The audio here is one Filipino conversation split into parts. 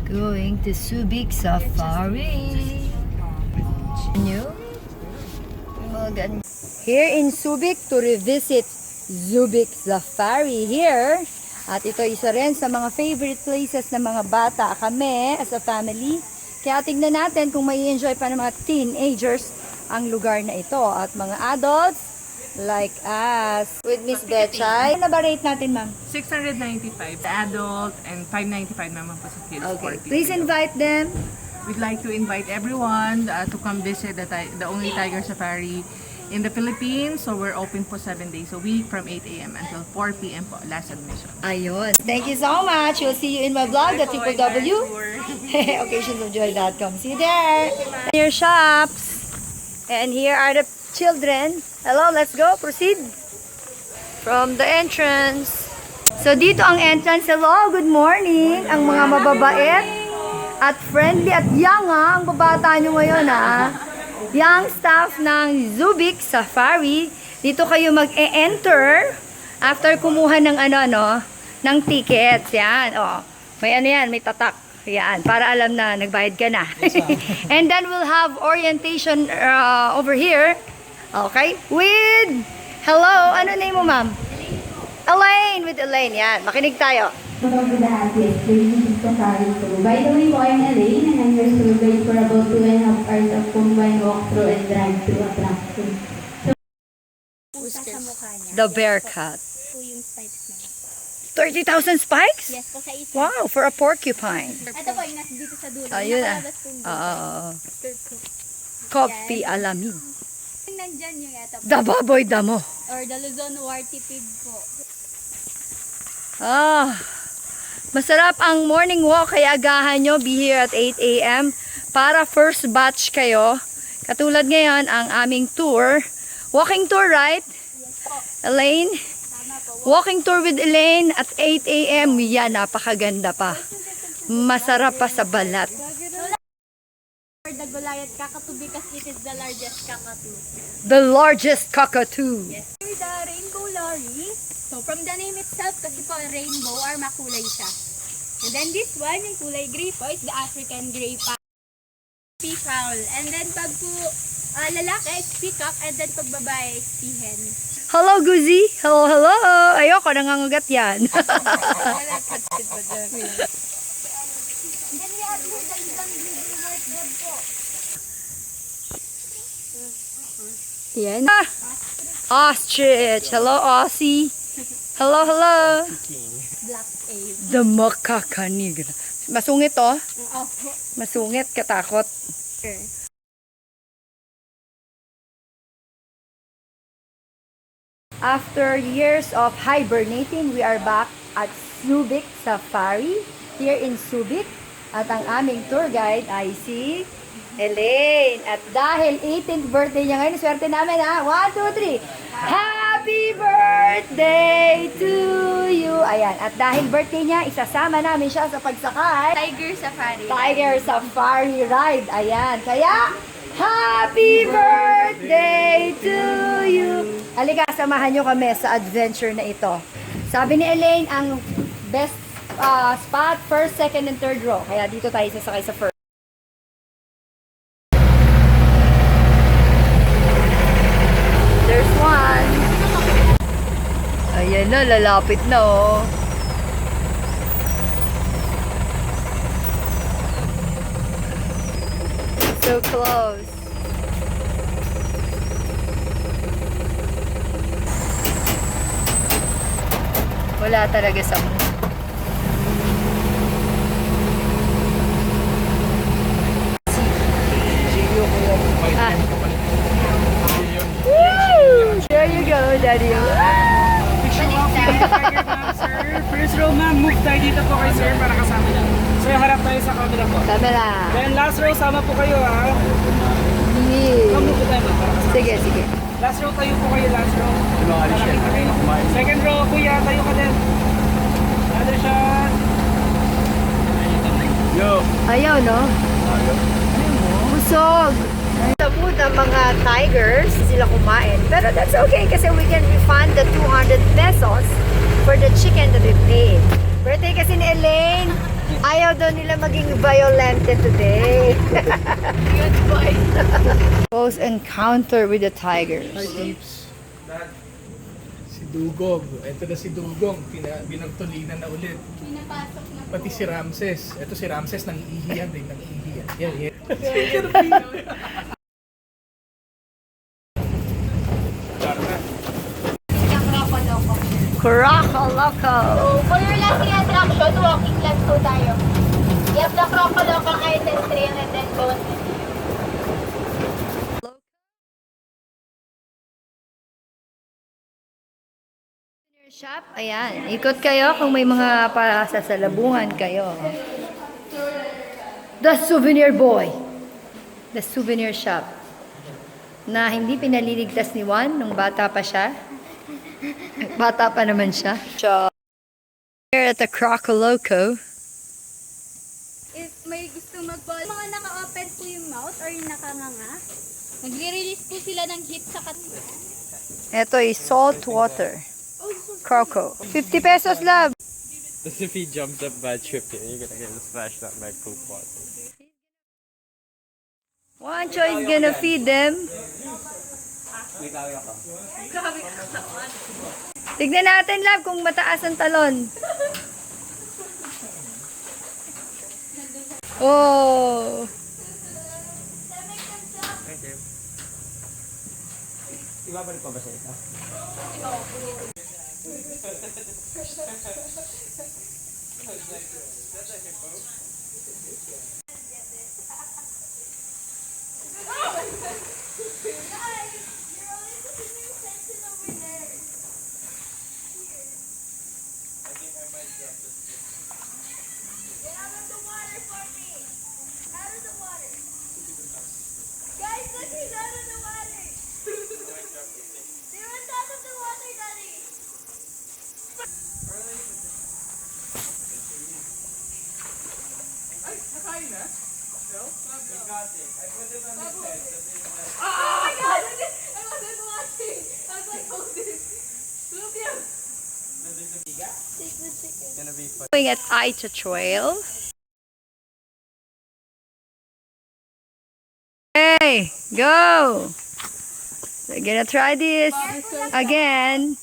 Going to Subic Safari. New? Here in Subic to revisit Subic Safari here. At ito isa rin sa mga favorite places ng mga bata kami as a family. Kaya tignan natin kung may enjoy pa ng mga teenagers ang lugar na ito. At mga adults like us. With Miss Betchay. Ano ba rate natin, ma'am? 695 sa adult and 595 naman po sa kids. Okay. 40. Please invite them. We'd like to invite everyone to come visit the only tiger safari in the Philippines. So we're open po 7 days a week from 8 a.m. until 4 p.m. po, last admission. Ayun. Thank you so much. We'll see you in my vlog at www.occasionsofjoy.com. See you there. Your shops. And here are the children. Hello, let's go. Proceed. From the entrance. So dito ang entrance. Hello, good morning. Ang mga mababait at friendly at young ang babata nyo ngayon Young staff ng Subic Safari. Dito kayo mag-e-enter after kumuha ng ng tickets. Yan, may yan, may tatak. Yan, para alam na nagbayad ka na. And then we'll have orientation over here. Okay? With, hello, ano name mo, ma'am? Elaine, with Elaine. Yan, makinig tayo. Welcome to the happiest place in Safari Tour. By the way po, I'm Elaine and I'm your tour guide for about 2.5 hours of combined walkthrough and drive-through attraction. Pusa sa mukha niya. The bear cut. Po yung spikes na. 30,000 spikes? Yes po sa isa. Wow, for a porcupine. Ito po yung nasa dito sa dulo. Ayun Nakalabas po yung dito. Kopi alamid. Nandyan yung ito po. The baboy damo. Or the Luzon Warty pig po. Masarap ang morning walk kaya agahan nyo. Be here at 8 a.m. para first batch kayo. Katulad ngayon ang aming tour. Walking tour, right? Yes po. Elaine? Tama po. Walking tour with Elaine at 8 a.m. Yan, napakaganda pa. Masarap pa sa balat. For the Goliath Kakatu because it is the largest kakatu. The largest cockatoo. Yes. The rainbow lorry. So from the name itself, kasi po rainbow or makulay siya. And then this one, yung kulay gray po, is the African gray peacock. And then pag po lalaki is peacock, and then pag babae is peahen. Hello, Guzi. Hello, hello. Ayoko, nangangagat yan. And then we have po the isang blue heart dog po. Yan. Ostrich. Hello, Aussie. Hello, hello. Black Ape. The makakanig. Masungit to. Opo. Masungit, katakot. Sure. After years of hibernating, we are back at Subic Safari here in Subic. At ang aming tour guide ay si Elaine. At dahil 18th birthday niya ngayon, swerte namin 1, 2, 3. Happy birthday to you! Ayan. At dahil birthday niya, isasama namin siya sa pagsakay. Tiger Safari. Tiger Safari Ride. Ayan. Kaya, happy birthday to you! Halika, samahan nyo kami sa adventure na ito. Sabi ni Elaine, ang best spot, first, second, and third row. Kaya dito tayo sasakay sa first. There's one. Ayan na, lalapit na So close. Wala talaga sa mundo. Woo! There you go, Daddy. Sir, first row ma'am, move tayo dito po kay sir para kasama niyo. So harap tayo sa camera po. Camera. Then last row, sama po kayo Yeah. Come po tayo ma'am para kasama. Sige, sige. Last row tayo po kayo, last row. Para kita kayo. Second row, kuya, tayo ka din. Other shot. Yo. Ayaw, no? Busog. Sa food ng mga tigers, sila kumain. Pero that's okay kasi we can refund the 200 pesos for the chicken that we paid. Birthday kasi ni Elaine. Ayaw daw nila maging violente today. Close encounter with the tigers. Hi, Tips. Si Dugong. Ito na si Dugong. Binagtulinan na ulit. Pinapasok na po. Pati si Ramses. Ito si Ramses, nangiihiyan din. Nangiihiyan. Yan, yan. Krokoloko. So, for your last attraction, walking class po tayo. We have the Crocodile Ice and Trail and then Bone. Shop, ayan. Ikot kayo kung may mga pasasalubungan kayo. The Souvenir Boy. The Souvenir Shop. Na hindi pinaliligtas ni Juan nung bata pa siya. Bata pa naman siya. So, here at the Crocoloco. If may gusto mag-ball, mga naka-open po yung mouth or yung nakanganga, nagre-release po sila ng heat sa katawan. Ito is salt water. Croco. 50 pesos, love. Because if he jumps up bad trip here, you're gonna get splashed out by poop water. Juancho is gonna feed them. Tignan natin, love, kung mataas ang talon. Oh. Thank you. Ibabalik pa ba siya ito? Gonna be fun. Going at Aita Trail. Hey, go! We're gonna try this again.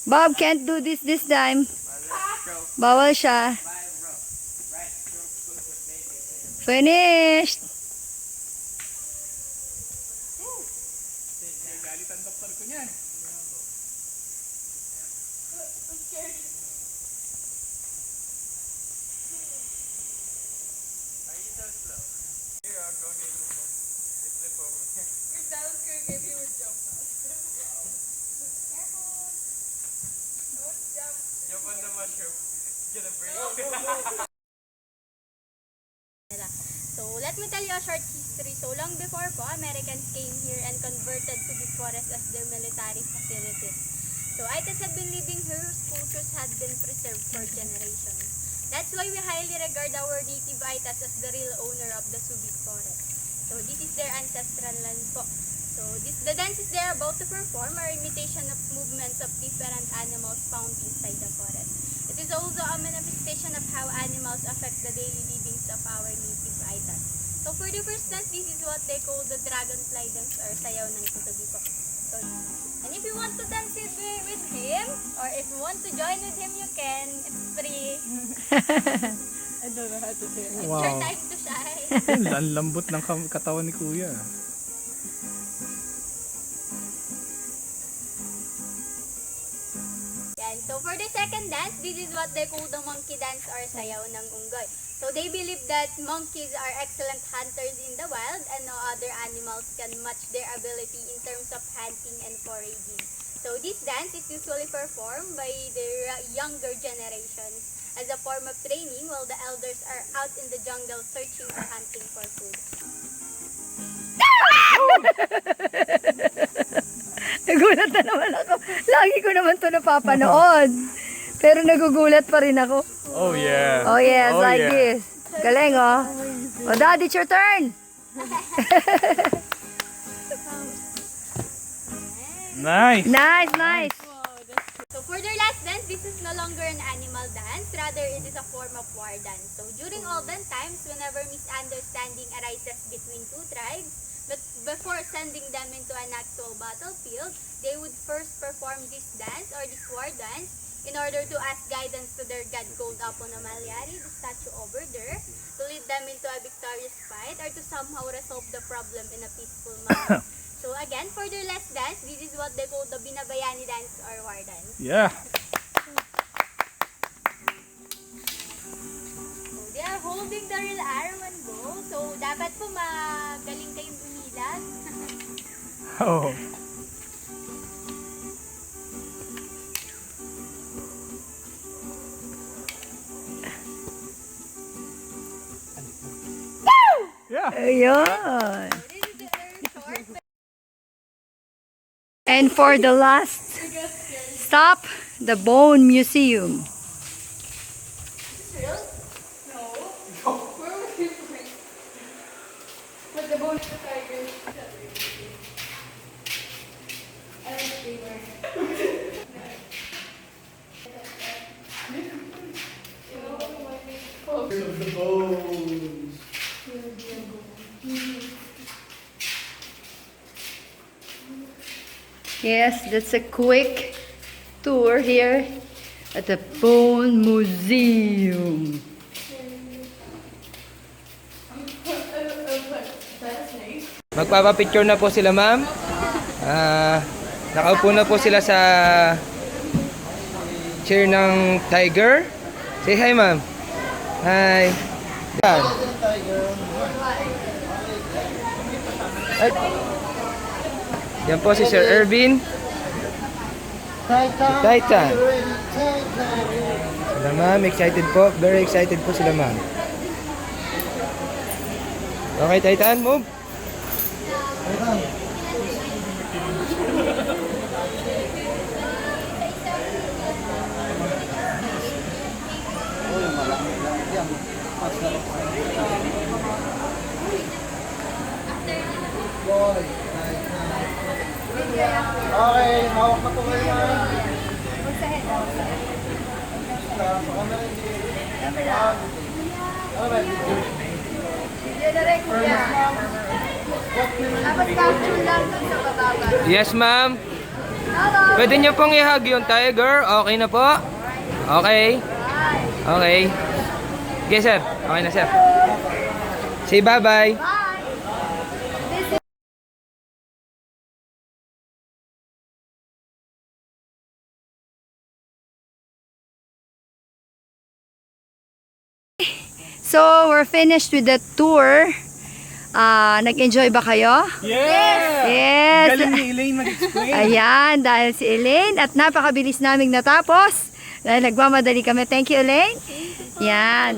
Bob can't do this time. Bawal siya. Finished. Galit ang doktor ko niyan. Jump on the mushroom. Get a break. So, let me tell you a short history. So, long before po, Americans came here and converted Subic Forest as their military facilities. So, Aitas had been living here whose cultures had been preserved for generations. That's why we highly regard our native Aitas as the real owner of the Subic Forest. So, this is their ancestral land po. So, the dances they're about to perform are imitation of movements of different animals found inside the forest. It is also a manifestation of how animals affect the daily livings of our native Aitas. So for the first dance, this is what they call the dragonfly dance or sayaw ng tutubi po. So, and if you want to dance with him, or if you want to join with him, you can. It's free. I don't know how to do it. It's your Wow. time to shine. Ang lambot ng katawan ni Kuya. Yan. So for the second dance, this is what they call the monkey dance or sayaw ng unggoy. So they believe that monkeys are excellent hunters in the wild and no other animals can match their ability in terms of hunting and foraging. So this dance is usually performed by the younger generations as a form of training while the elders are out in the jungle searching or hunting for food. Nagulat na naman ako. Lagi ko naman to napapanood. Pero nagugulat pa rin ako. Oh yeah. Oh yes, Oh, like yeah. this. Galing oh. Oh, Dad, it's your turn. Nice. Nice, nice. So for their last dance, dance, this is no longer an animal dance, rather it is a form of war dance. So during olden times, whenever misunderstanding arises between two tribes, but before sending them into an actual battlefield, they would first perform this dance or this war dance in order to ask guidance to their god called Apo na Malyari, the statue over there, to lead them into a victorious fight or to somehow resolve the problem in a peaceful manner. So again, for their last dance, this is what they call the Binabayani dance or war dance. Yeah. So they are holding the real arrow and bow. So dapat po magaling kayong bumilag. Oh. Yeah. Ayan. This is the very short. And for the last stop, the Bone Museum. Of the bones. Yes, that's a quick tour here at the Bone Museum. Magpapapicture na po sila, ma'am. Nakaupo na po sila sa chair ng tiger. Say hi, ma'am. Hi. Yan. Ay. Yan po si Sir Ervin. Si Titan. Sila, ma'am. Excited po. Very excited po sila, ma'am. Okay, Titan. Move. Okay, hawak na po kayo. Yes, ma'am. Pwede niyo pong i-hug yung tiger. Okay na po. Okay. Okay. Okay, sir. Okay na, sir. Say bye-bye. So, we're finished with the tour. Nag-enjoy ba kayo? Yes! Yes! Galing ni Elaine mag-explain. Ayan, dahil si Elaine at napakabilis naming natapos. Dahil nagmamadali kami. Thank you, Elaine. Yan.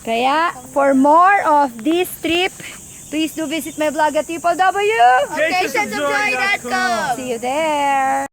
Kaya, for more of this trip, please do visit my blog at www.ocasionsofjoy.com. See you there!